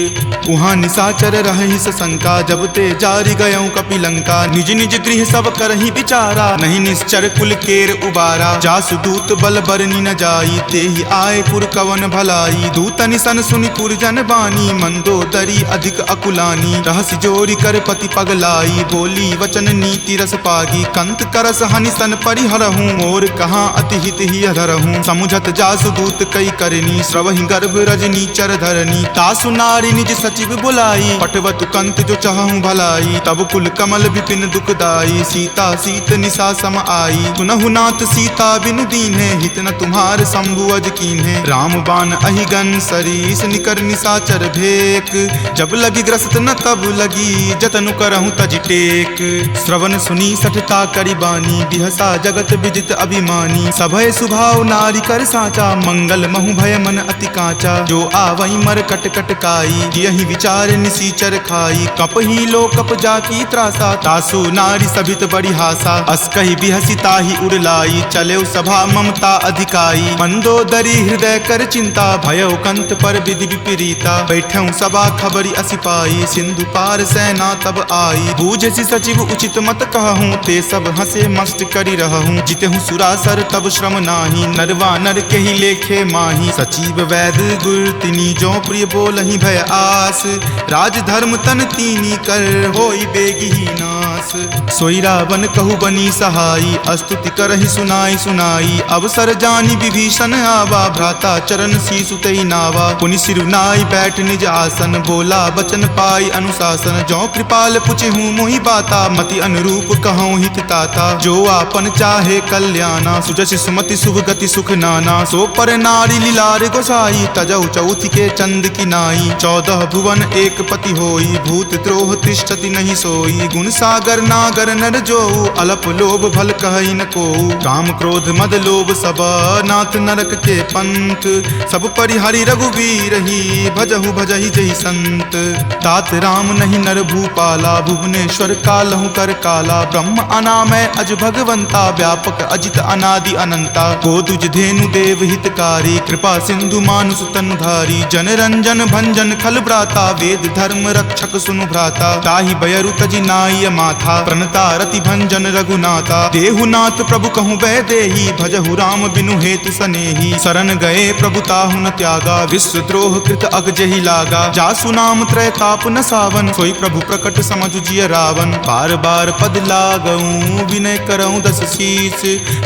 उहाँ निशाचर रहहि सशंका। जब ते जारि गयऊँ कपि लंका, निज निज गृह सब करहि विचारा। नहीं निश्चर कुल केर उबारा, जासु दूत बल बरनी न जाई। तेहि आए पुर कवन भलाई, दूतनि सन सुनि पुर जन बानी। मंदोदरी अधिक अकुलानी, रहसि जोरी कर पति पगलाई। बोली वचन नीति रस पागी, कंत करस हनि सन परिहरहूँ। मोर कहाँ अति हित ही अधरहूँ, समुझत जासु दूत कई करनी। श्रवहि गर्भ रजनी चर धरनी, तासु नारी निज सचिव बुलाई। पटवतु कंत जो चाहूँ भलाई, तब कुल कमल विपिन दुखदाई। सीता सीत निशा सम आई, सुनहु नाथ सीता बिनु दीन्हे। हित न तुम्हार शंभु अज कीन्हे, राम बाण अहिगन सरीस। निकर निशाचर भेक, जब लगी ग्रस्त न तब लगी। जतनु करहूँ तजि टेक, एक। श्रवण सुनी सठता करी बानी, बिहसा जगत विजित अभिमानी। सभय सुभाव नारी कर साचा, मंगल महु भय मन अति काचा। जो आवई मर कट कट काई, यही विचार निसीचर खाई। कप ही लो कप जाकी त्रासा, तासु नारी सभित बड़ी हासा। अस कही बिहसी ताही उड़लाई, चले सभा ममता अधिकाई। मंदोदरी हृदय कर चिंता, भयो कंत पर विधि विपरीता। बैठऊं सभा खबरी असी पाई, सिंधु पार सेना तब आई। बूझसी सचिव उचित मत कहूँ, ते सब हंसे मस्त करी रहूं। जितहूं सुरासर तब श्रम नाही, नरवा नर के ही लेखे माही। सचिव वैद गुर तिनी, जो प्रिय बोलहि भय आस। राज धर्म तन तीनी कर, होई बेगी ही नास। सोई रावण कहु बनी सहाई, अस्तुति करहि सुनाई सुनाई। अवसर जानी विभीषण आवा, भ्राता चरण शीसु तई नावा। पुनि सिरुनाई बैठ निज आसन, बोला बचन पाई अनुशासन। जो कृपाल पुछहूँ मोहि बाता, मति अनुरूप कहूँ हित ताता। जो आपन चाहे कल्याणा, सुजस सुमति शुभ गति सुख नाना। सो पर नारी लीलार गोसाई, तजौ चौथि के चंद की नाई। 14 भुवन एक पति होई, भूत द्रोह तिष्ठति नहीं सोई। गुण सागर नागर नर जो, अलप लोभ भल कहई न को। काम क्रोध मद लोभ सब, नाथ नरक के पंथ। सब परिहरि रघुवीर ही, भजहु भजहि जहि संत। तात राम नहीं नर भूपाला, भुवनेश्वर कालहु कर काला। ब्रह्म अनामय अज भगवंता, व्यापक अजित अनादि अनंता। गोदुज धेनु देव हितकारी, कृपा सिंधु मानुष तनुधारी। जन रंजन भंजन खल भ्राता, वेद धर्म रक्षक सुनु भ्राता। ताहि बयरु तजि नाई माथा, प्रणता रति भंजन रघुनाथा। देहुनाथ प्रभु कहूँ वै देही, भजहु राम बिनु हेतु सनेही। शरण गए प्रभु ताहु न त्यागा, विश्व द्रोह कृत अग जहि लागा। जासु नाम त्रय ताप न सावन, सोई प्रभु प्रकट समझ जिय रावण। बार बार पद लागऊं, विनय करऊं दस शीस।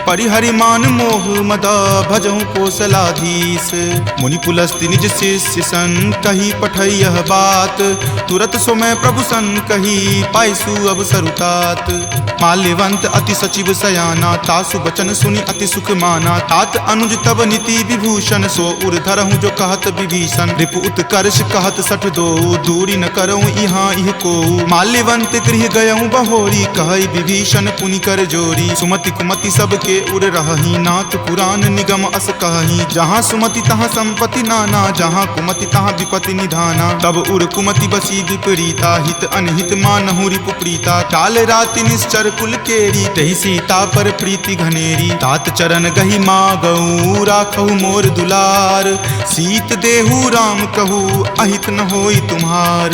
परिहरि मान मोह मद, भजऊं कोसलाधीश। मुनि पुलस्ति निज शिष्य सन, कही पठई यह बात। तुरत सो मैं प्रभु सन कही, पाइसु अवसर तात। माल्यवंत अति सचिव सयाना, तासु बचन सुनि अति सुख माना। तात अनुज तब नीति विभूषण, सो उर धरहूं जो कहत विभीषण। रिपु उत्कर्ष कहत सठ दो, दूरी न करऊं इहाँ इह को। माल्यवंत गृह गयऊं बहोरी, कहई विभीषण पुनि कर जोरी। सुमति कुमति सबके उर रहही, नाथ पुराण निगम अस कहही। जहाँ सुमति तहाँ संपत्ति नाना, जहाँ कुमति तहाँ विपत्ति निधाना। तब उर कुमति बसी विपरीता, हित अनहित मानहु रिपु प्रीता। काल राति निश्चर कुल केरी, तहि सीता पर प्रीति घनेरी। तात चरण गहि मागऊ, राखहु मोर दुलार। सीत देहु राम कहू, अहित न होई तुम्हार।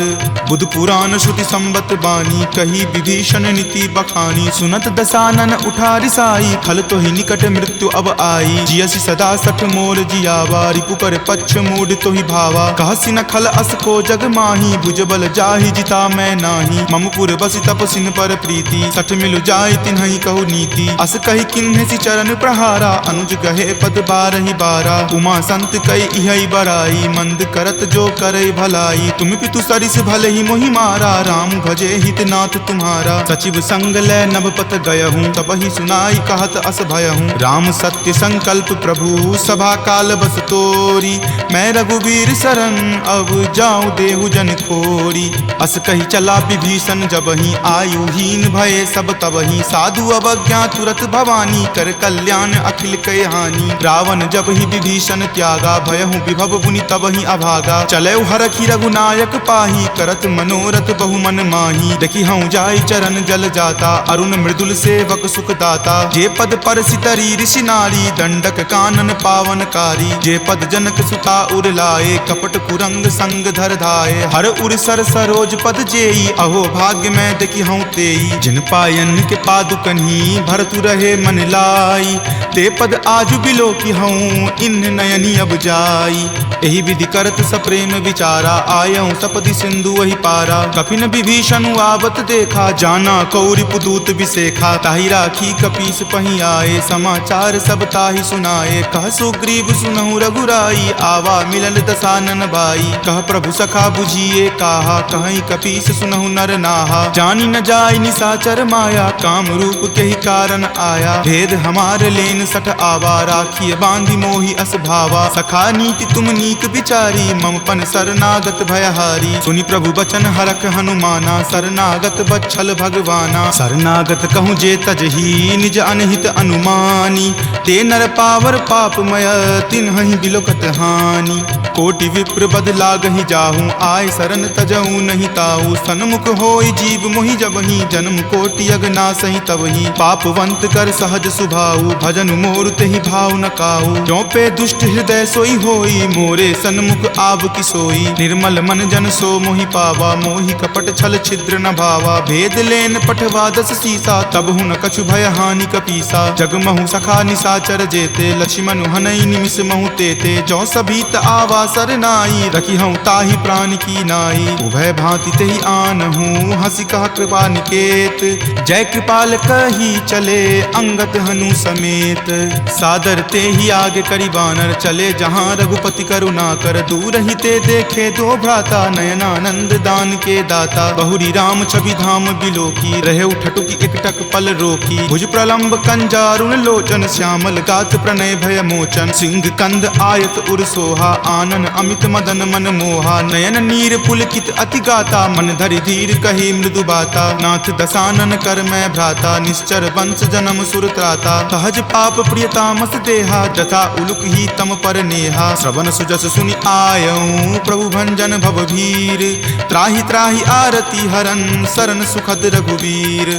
बुध पुराण श्रुति संबत बानी, कही विभीषण नीति बखानी। सुनत दसानन उठा रिसाई, खल तो ही निकट मृत्यु अब आई। जियसि सदा सठ मोर जियावा, रिपु पर पक्ष मूड तो ही भावा। कहसि न खल अस को जग माही, भुजबल जाहि जिता मैं नाही। ममपुर बसि तपसिन पर प्रीति, सठ मिलु जाय तिन्हहि कहु नीति। अस कहि किन्हसि चरण प्रहारा, अनुज गहे पद बारहि बारा। उमा संत कई इहै बराई, मंद करत जो करे भलाई। तुम पितु सरिस भले ही मोहि मारा, राम भजे हित नाथ तुम्हारा। सचिव संग लै नभ पत गयहूँ, तब ही सुनाई कहत अस भयहूँ। राम सत्य संकल्प प्रभु, सभा काल बस तोरी। मैं रघुवीर शरण, अब जाऊँ देहु जन खोरी। अस कही चला विभीषण जबहि, आयुहीन भये सब तबहि। साधु अवज्ञा तुरत भवानी, कर कल्याण अखिल कय हानि। रावण जब ही विभीषण त्यागा, भयहु विभव मुनि तबहि अभागा। चलऊ हरखि रघुनायक पाही, करत मनोरथ बहु मन माही। देखि हूँ जाय चरण जल जाता, अरुण मृदुल सेवक सुख दाता। जे पद पर सितरी ऋषि नारी, दंडक कानन पावनकारी। जे पद जनक सुता उर लाए, कपट कुरंग संग धर धाये। हर उर सर सरोज पद जेई, अहो भाग्य में देखि हूँ तेई। जिन पायन के पादुकन्ही, भरतु रहे मन लाई। ते पद आजु बिलो की हूँ, इन नयनी अब जाई। एहि विधि करत सप्रेम विचारा, आयऊं सपदि सिंधु वही पारा। कपिन विभीषण आवत देखा, जाना कौरि पुदूत विशेखा। ताहि राखी कपीस पही आए, समाचार सब ताहि सुनाए। कह सुग्रीव सुनहु रघुराई, आवा मिलन दसानन भाई। कह प्रभु सखा बुझिए काहा, कहीं कपीस सुनहु नर नाहा। जानी न जाय निशाचर माया, माया, काम रूप के ही कारण आया। भेद हमार लेन सठ आवा, राखिय बांधी मोहि अस भावा। सखा नीति तुम नीक विचारी, ममपन शरणागत भयहारी। सुनि प्रभु बचन हरख हनुमाना, शरणागत बच्छल भगवाना। शरणागत कहूँ जे तजही, निज अनहित अनुमानी। ते नर पावर पापमय, तिन्हि बिलोकत हानि। कोटि विप्र बद लागहि जाहूँ, आय शरण तजहूँ नहीं ताऊ। सन्मुख होय जीव मोहि जबहि, जन्म कोटि अगनासहि तबहि। पापवंत कर सहज सुभाऊ, भजन मोर तेहि भाव न काऊ। जो पे दुष्ट हृदय सोई होई, मोरे सन्मुख आव की सोई। निर्मल मन जन सो मोहि पावा, मोहि कपट छल छिद्र न भावा। भेद लेन पठवा दस सीसा, तब हूँ न कछु भय हानि कपीसा। जगमहु सखा निसाचर जेते, लक्ष्मण हनई निमिष महु तेते। जो सभीत आवा सरनाई, रखी हूँ ताहि प्राण की नाई। उभय भांति तेहि आनहूँ, हंसी कहा कृपा निकेत। जय कृपाल कही चले, अंगत हनु समेत। सादर ते ही आगे करी बानर, चले जहाँ रघुपति करुणा कर। दूर ही ते देखे दो भ्राता, नयनानंद दान के दाता। बहुरी राम छवि धाम बिलोकी, रहे उठटुकी एकटक पल रोकी। भुज प्रलंब कंजारुण लोचन, श्यामल गात प्रणय भय मोचन। सिंह कंद आयत उर सोहा, आनन अमित मदन मन मोहा। नयन नीर पुलकित अति गाता, मन धरि धीर कही मृदु बाता। नाथ दसानन कर मैं भ्राता, निश्चर वंश जन्म सुर त्राता। सहज पाप प्रियतामस देहा, जथा उलुक ही तम पर नेहा। श्रवण सुजस सुनि आयऊँ, प्रभु भंजन भवभीर। त्राहि त्राहि आरती हरन, शरण सुखद रघुवीर।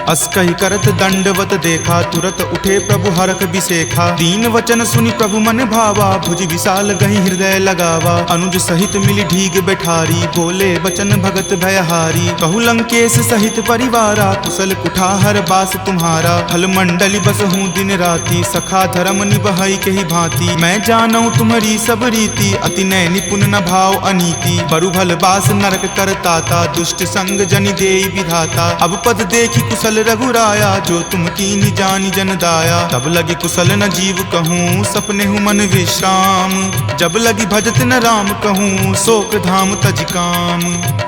अस कहि करत दंडवत देखा, तुरत उठे प्रभु हरख बिसेखा। दीन वचन सुनि प्रभु मन भावा, भुज विशाल गहि हृदय लगावा। अनुज सहित मिली ढीग बैठारी, बोले बचन भगत भयहारी। कहु लंकेश सहित परिवारा, कुशल कुठार बास तुम्हारा। फल मंडली बस हूँ दिन राति, सखा धर्म निबहई के ही भांति। मैं जानऊँ तुम्हारी सब रीति, अति नय निपुण न भाव अनीति। बरु भल बास नरक करताता, दुष्ट संग जनि देई विधाता। अब पद देखी कुशल रघुराया, जो तुम कीन्ही जानि जन दाया। तब लगी कुशल न जीव कहूँ, सपने हूँ मन विश्राम। जब लगी भजत न राम कहूँ, शोक धाम तज काम।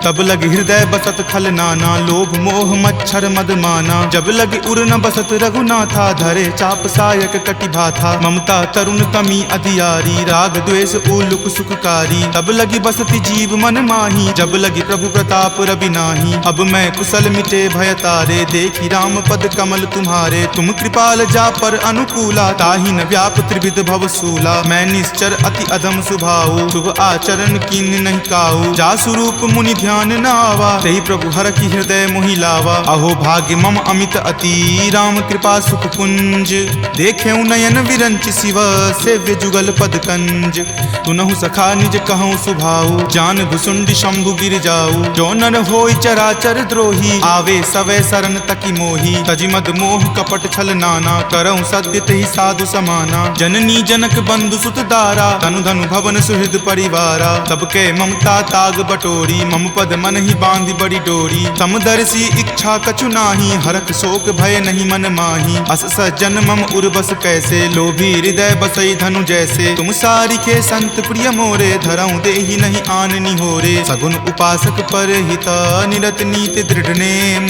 तब लगी हृदय बसत खल नाना, लोभ मोह मच्छर मद माना। जब लगी उर न बसत रघुनाथा, धरे चाप सायक कटि भाथा। ममता तरुण कमी अधियारी, राग द्वेष उलुक सुखकारी। तब लगी बसती जीव मन माही, जब लगी प्रभु प्रताप रवि नाही। अब मैं कुशल मिटे भय तारे, देखी राम पद कमल तुम्हारे। तुम कृपाल जा पर अनुकूला, ताहि न व्याप त्रिविध भव सूला। मैं निश्चर अति अधम सुभाऊ, शुभ आचरण कीन नहीं काऊ। जा स्वरूप मुनि ध्यान न आवा, तेहि प्रभु हर की हृदय मोहि लावा। अहो भाग्य मम अमित अति, राम कृपा सुख पुंज। देखे नयन विरंच शिव, सेव्य जुगल पद कंज। तुनहु सखा निज कहूँ सुभाऊ, जान भुसुंडी शंभु गिर जाऊ। जो नर होय चराचर द्रोही, आवे सवै शरण तकी मोही। तजि मद मोह कपट छल नाना, करऊँ सत्य तेहि साधु समाना। जननी जनक बंधु सुत दारा, तनु धनु भवन सुहृद परिवारा। तब के ममता ताग बटोरी, मम पद मन ही बांधी बड़ी डोरी। समदर्शी इच्छा कछु नाही, हरख शोक भय नहीं मन माही। अस सज्जन मम उर्बस कैसे, लोभी हृदय बसई धनु जैसे। तुम सारिखे संत प्रिय मोरे, धरऊँ देहि नहीं आन निहोरे। सगुन उपासक पर हिता, निरत नीति दृढ़ नेम।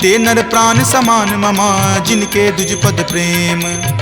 ते नर प्राण समान ममा, जिनके दुज पद प्रेम।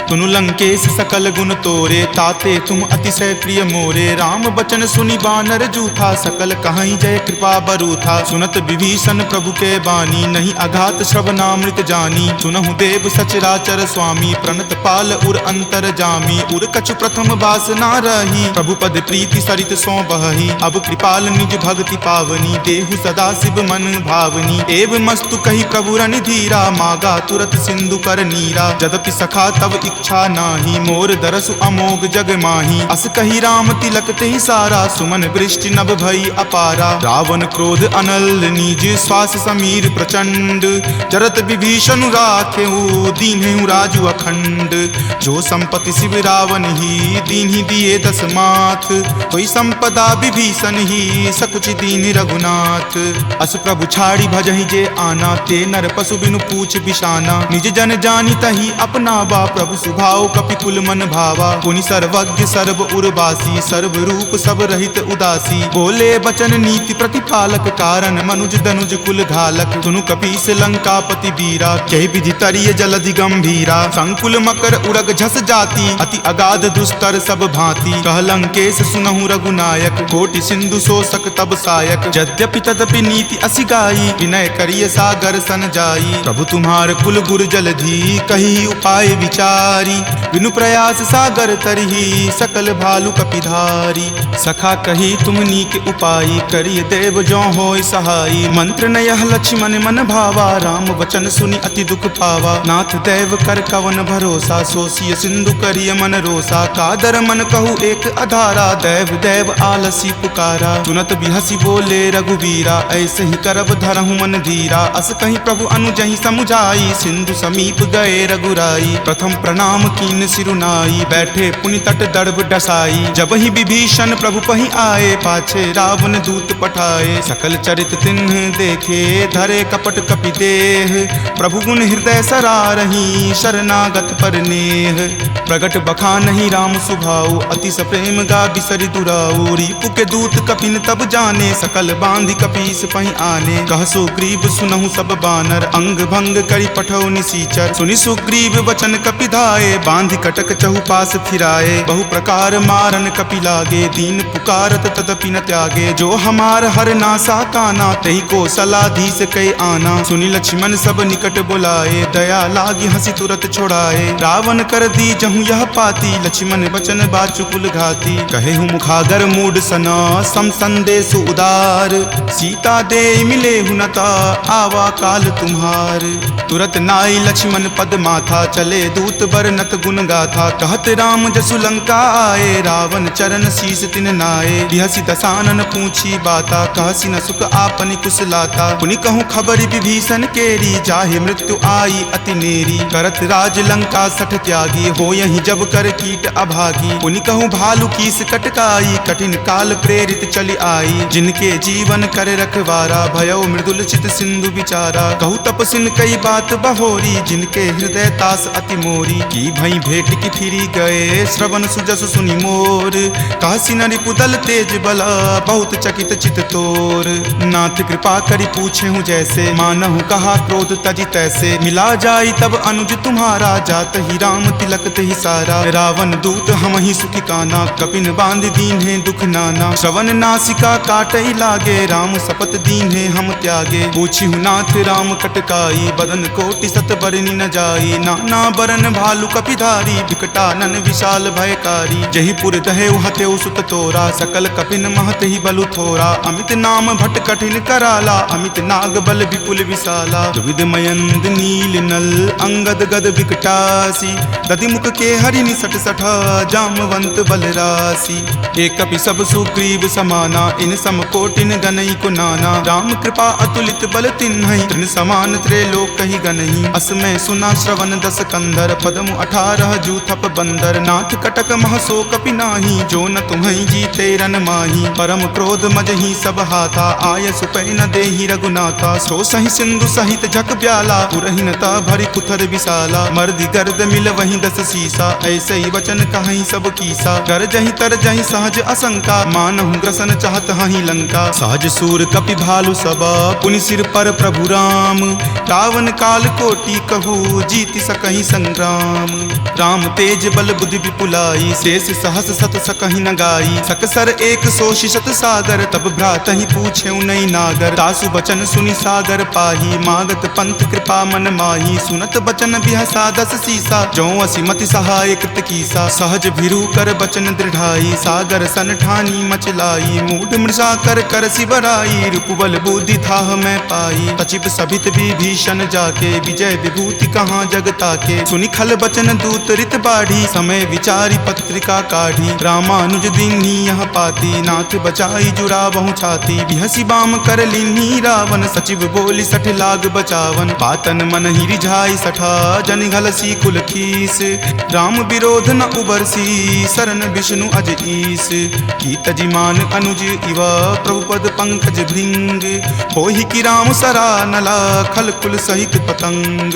तुनु लंकेश सकल गुण तोरे, ताते तुम अतिशय प्रिय मोरे। राम बचन सुनि बानर जूथा, सकल कहाई जय कृपा बरूथा। सुनत विभीषण प्रभु के बानी, नहीं अघात श्रवणामृत जानी। सुनहु देव सचराचर स्वामी, प्रणत पाल उर अंतर जामी। उर कछु प्रथम बास ना रही, प्रभु पद प्रीति सरित सो बहही। अब कृपाल निज भक्ति पावनी, देहु सदा शिव मन भावनी। एव मस्तु कही प्रभु रण धीरा, मागा तुरत सिंधु कर नीरा। जदपि सखा तब इच्छा नाही, मोर दरसु अमोघ जग माही। अस कही राम तिलक तेहि सारा, सुमन वृष्टि नभ भई अपारा। रावण क्रोध अनल निज, श्वास समीर प्रचंड। जरत विभीषण राखेऊ, दीन्हेउ राजु अखंड। जो संपत्ति शिव रावण ही, दीन्हि दिए दस माथ। कोई संपदा विभीषण ही, सकुच दीन रघुनाथ। अस प्रभु छाड़ी भजहि जे आना, ते नर पशु बिनु पूछ बिशाना। निज जन जानी तही अपनावा, प्रभु सुभाव कपिकुल मन भावा। पुनि सर्वज्ञ सर्व उर्वासी, सर्व रूप सब रहित उदासी। बोले बचन नीति प्रतिपालक, कारण मनुज दनुज कुल घालक। तुनु कपीस लंका प्रजापति बीरा, के विधि तरिय जलधि गंभीरा, संकुल मकर उरग झस जाती, अति अगाध दुस्तर सब भांति, कह लंकेश सुनहु रघुनायक, कोटि सिंधु शोषक तब सायक, यद्यपि तदपि नीति असि गाई, विनय करिय सागर सन जाई, प्रभु तुम्हार कुल गुर जलधि, कही उपाय विचारी, बिनु प्रयास सागर तरही, सकल भालु कपिधारी, सखा कही तुमनी के उपाय, करिय देव जो होय सहाई, मंत्र न यह लक्ष्मण मन भावा, राम वचन सुनि अति दुख पावा, नाथ देव कर कवन भरोसा, सोसिय सिंधु करिय मन रोसा, कादर मन कहु एक अधारा, देव देव आलसी पुकारा, सुनत बिहसी बोले रघुवीरा, ऐसे ही करब धरहु मन धीरा, अस कहीं प्रभु अनुजहि समुझाई, सिंधु समीप गए रघुराई, प्रथम प्रणाम कीन सिरुनाई, बैठे पुनि तट दर्भ डसाई, जब ही विभीषण प्रभु पहि आए, पाछे रावण दूत पठाए, सकल चरित तिन्ह देखे, धरे कपट कपि देह, प्रभु गुण हृदय सरारही, शरणागत पर नेह, प्रगट बखानहि राम सुभाऊ, अति सप्रेम गा बिसरि दुराऊ, रिपु के दूत कपिन तब जाने, सकल बांधि कपीस पहि आने, कह सुग्रीव सुनहु सब बानर, अंग भंग करि पठौ निसीचर, सुनि सुग्रीव वचन कपिधाए, बांधि कटक चहुपास फिराए, बहु प्रकार मारन कपि लागे, दीन पुकारत तदपि न त्यागे, जो हमार हर नासा काना, तहि को सलाधीस कै आना, सुनि लक्ष्मण सब निकट बुलाए, दया लागी हंसी तुरत छोड़ाए, रावण कर दी जहु यह पाती, लक्ष्मण वचन बाचुकुल घाती, कहे हूँ मुखागर मूड सना, सम संदेश उदार, सीता दे मिले हुनता, आवा काल तुम्हार, तुरत नाई लक्ष्मण पद माथा, चले दूत बरनत गुण गाथा, कहत राम जसु लंका आए, रावण चरण शीस तिन नाये, बिहसी दसानन पूछी बाता, कहसी न सुख आपनि कुशलाता, पुनि कहूँ खबरि विभीषण केरी, जाहे मृत्यु आई अति नेरी, करत राज लंका सठ त्यागी, हो यही जब कर कीट अभागी, पुनि कहूँ भालू कीस कटकाई, कठिन काल प्रेरित चली आई, जिनके जीवन कर रखवारा, भयो मृदुल चित सिंधु विचारा, कहु तपसिन कई बात बहोरी, जिनके हृदय तास अति मोरी, की भई भेंट की फिरी गए, श्रवण सुजस सुनि मोर, कहसी न रिपुदल तेज बला, बहुत चकित चित तोर, नाथ कृपा करि पूछे हूँ जैसे, मानहु कहा क्रोध तजी तैसे, मिला जाई तब अनुज तुम्हारा, जात ही राम तिलक तहि सारा, रावण दूत हम ही सुखी काना, कपिन बांध दीन है दुख नाना, श्रवण नासिका काटई लागे, राम सपत दीन है हम त्यागे, पूछी हूँ नाथ राम कटकाई, बदन कोटि सत बरनी न जाई, नाना बरन भालु कपिधारी, विकटानन विशाल भयकारी, जही पुर दहेउ हतेउ सुत तोरा, सकल कपिन महत ही बलु थोरा, अमित नाम भट कठिन कराला, अमित नाग बल विपुल विशाला, विविध मयंद नील नल, अंगद गद विकटासी, दधि मुख के हरि निसट सठा, जामवंत बल राशि, एक कपि सब सुग्रीव समाना, इन सम कोटिन गनई को नाना, राम कृपा अतुलित बल तिन्हई, तृण समान त्रैलोक कहि गनहि, असमय सुना श्रवण दस कंधर, पदमु 18 जूथप बंदर, नाथ कटक महसो कपि नाही, जो न तुम्हई जीते रन माही, परम क्रोध मजहि सब हाथा, आय सुपै न देहि रघुनाथा, सो सहि सिंधु सहित झक ब्याला, पुरहिनता भरि कुथर विशाला, मर्दि गर्द मिल वहीं 10 सीसा, ऐसे ही वचन कहीं सब कीसा, कर जहि तर जहि सहज असंका, मानहु ग्रसन चाहत हहि लंका, सहज सूर कपि भालु सबा, पुनि सिर पर प्रभु राम, रावण काल कोटि कहू, जीति सकहि संग्राम, राम तेज बल बुद्धि विपुलाई, शेष सहस सत सकहि न गाई, सकसर एक सो शिशत सागर, तब भ्रातहि पूछे नई नागर, तासु बचन सुनि सागर पाही, मागत पंथ कृपा मन माही, सुनत बचन बिहसा 10 सीसा, जो असि मति सहाय कृत कीसा, सहज भिरू कर बचन दृढ़ाई, सागर सन ठानी मचलाई, मूढ़ मृषा कर कर सिबराई, रूपबल बुद्धि थाह मैं पाई, सचिव सभित विभीषण जाके, विजय विभूति कहाँ जगता के, सुनि खल बचन दूत रित बाढ़ी, समय विचारी पत्रिका काढ़ी, रामानुज दीन्ही यह पाती, नाथ बचाई जुड़ा बहु छाती, बिहसी बाम कर लीन्ही रावण, सचिव बोली सठ लाग बचावन, पातन मन ही रिझाई सठा, जन घलसी कुल खीस, राम विरोध न उबरसी, शरण विष्णु अज ईस, की तजिमान अनुज इवा, प्रभुपद पंकज भृंग, होहि की राम सरा नला, खल कुल सहित पतंग,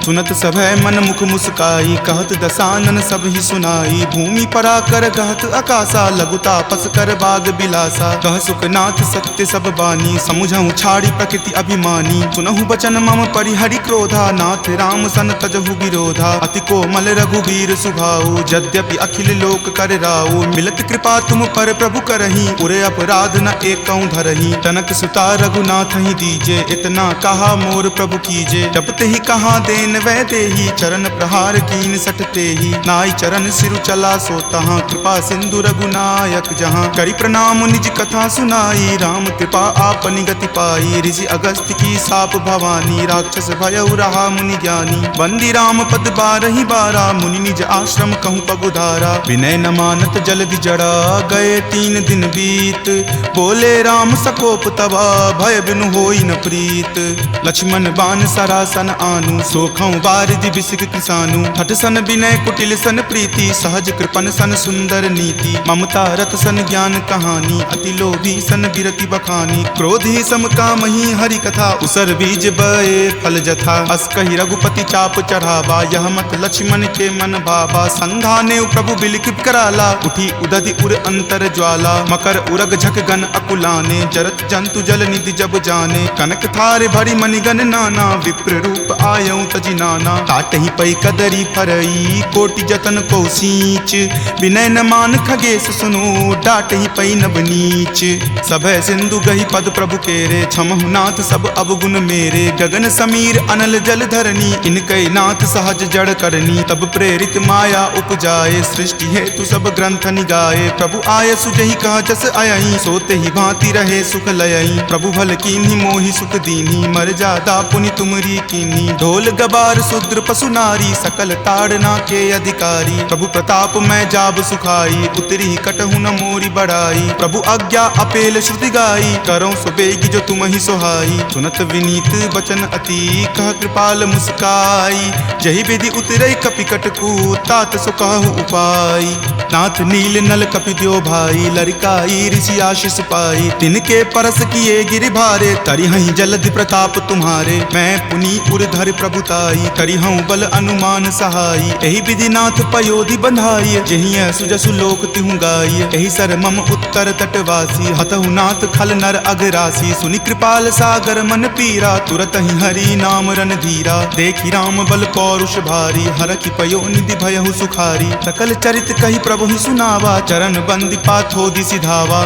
सुनत सभय मन मुख मुस्काई, कहत दसानन सब ही सुनाई, भूमि परा कर कहत आकाशा, लघु तापस कर बाग बिलासा, कह सुखनाथ सत्य सब बानी, समुझहु छाड़ी प्रकृति अभिमानी, सुनहु बचन सन मम परिहरि क्रोधा, नाथ राम सन तजहु विरोधा। अति कोमल रघुबीर सुभाऊ, यद्यपि अखिल लोक कर राऊ। मिलत कृपा तुम पर प्रभु करही, उरे अपराध न एकौ धरही। तनक सुता रघुनाथ ही दीजे, इतना कहा मोर प्रभु कीजे। जपते ही कहा देन वै देही, चरण प्रहार कीन सटते ही। नाई चरण सिरु चला सो तहाँ, कृपा सिंधु रघुनायक जहाँ। करी प्रणाम निज कथा सुनाई, राम कृपा आपनि गति पाई। ऋषि अगस्त्य की साप भवानी, राक्षस भयउ रहा मुनि ज्ञानी। बंदी राम पद बारहि बारा, मुनि निज आश्रम कहूँ पगुधारा। विनय न मानत जल्दि जड़ा, गए 3 दिन बीत। बोले राम सकोप तबा, भय बिनु होई न प्रीत। लक्ष्मण बान सरासन आनु, सोखौ बारिधि बिसिक किसानु। हठ सन विनय कुटिल सन प्रीति, सहज कृपन सन सुंदर नीति। ममता रत सन ज्ञान कहानी, अति लोभी सन बिरति बखानी। क्रोधी सम कामहि हरि कथा, उसर बीज बए फल जथा। अस कहि रघुपति चाप चढ़ावा, यह मत लक्ष्मण के मन भावा। संघाने प्रभु बिलिख कराला, उठी उदधि उर अंतर ज्वाला। मकर उरग झक गन अकुलाने, जरत जंतु जल निधि जब जाने। कनक थारे भरी मणिगन नाना, विप्र रूप आयऊ तजि नाना। काटहि पै कदरी फरई, कोटि जतन को सींच। विनय न मान खगेश सुनो, डाटहि पै नब नीच। सभय सिंधु गहि पद प्रभु केरे, क्षमहु नाथ सब अवगुण मेरे। गगन समीर अनल जल धरनी, इनकै नाथ सहज जड़ करनी। तब प्रेरित माया उपजाए, सृष्टि हेतु सब ग्रंथ निगाए। प्रभु आय सुजहि कह जस अयहि, सोते ही भांति रहे सुख लयहि। प्रभु भल कीन्ही मोहि सुख दीन्ही, मर जादा पुनि तुमरी कीन्ही। ढोल गबार शूद्र पशु नारी, सकल ताड़ना के अधिकारी। प्रभु प्रताप मैं जाब सुखाई, उतरी कटहु न मोरी बड़ाई। प्रभु आज्ञा अपेल श्रुति गाई, करौं सुबेगी जो तुम ही सोहाई। सुनत विनीत बचन अति, कह कृपाल मुस्काई। जहि विधि उतरई कपि कटकू, तात सो कहु उपाय। नाथ नील नल कपि द्यो भाई, लरिकाई ऋषि आशीष पाई। तिनके परस किए गिरि भारे, तरिहहि जलधि प्रताप तुम्हारे। मैं पुनि उरधर प्रभुताई, करिहऊँ बल अनुमान सहाई। एहि विधि नाथ पयोधि बंधाई, जहिं सुजसु लोक तिहु गाई। एहि सर मम उत्तर तटवासी, हतहु नाथ खल नर अगरासी। सुनि कृपाल सागर मन पीरा, तुरत ही हरि नाम रन धीरा। देखि राम बल पौरुष भारी, हरखि पयो निधि भयहु सुखारी। सकल चरित कहि प्रभु ही सुनावा, चरण बंदी पाथोधि सिधावा।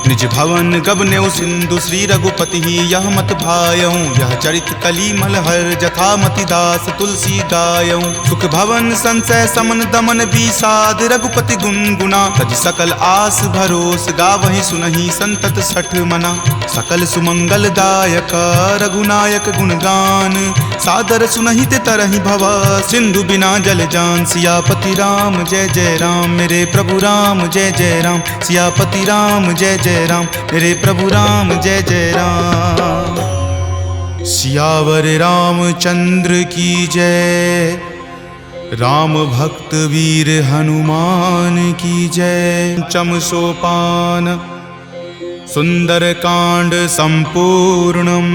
निज भवन गबनेउ सिंधु, श्री रघुपति ही यह मत भायऊँ। यह चरित कली मलहर, जथा मति दास तुलसी गायऊँ। सुख भवन संशय समन दमन विषाद, रघुपति गुनगुना। तज सकल आस भरोस, गावहि सुनहि संतत सठ मना। सकल सुमंगल दायक, रघुनायक गुणगान। सादर सुनहि ते तरहि भवा, सिंधु बिना जल जान। सियापति राम जय जय राम, मेरे प्रभु राम जय जय राम। सियापति राम जय जय राम, मेरे प्रभु राम जय जय राम। सियावर रामचंद्र की जय, राम भक्त वीर हनुमान की जय। पंचम सोपान सुंदर कांड संपूर्णम।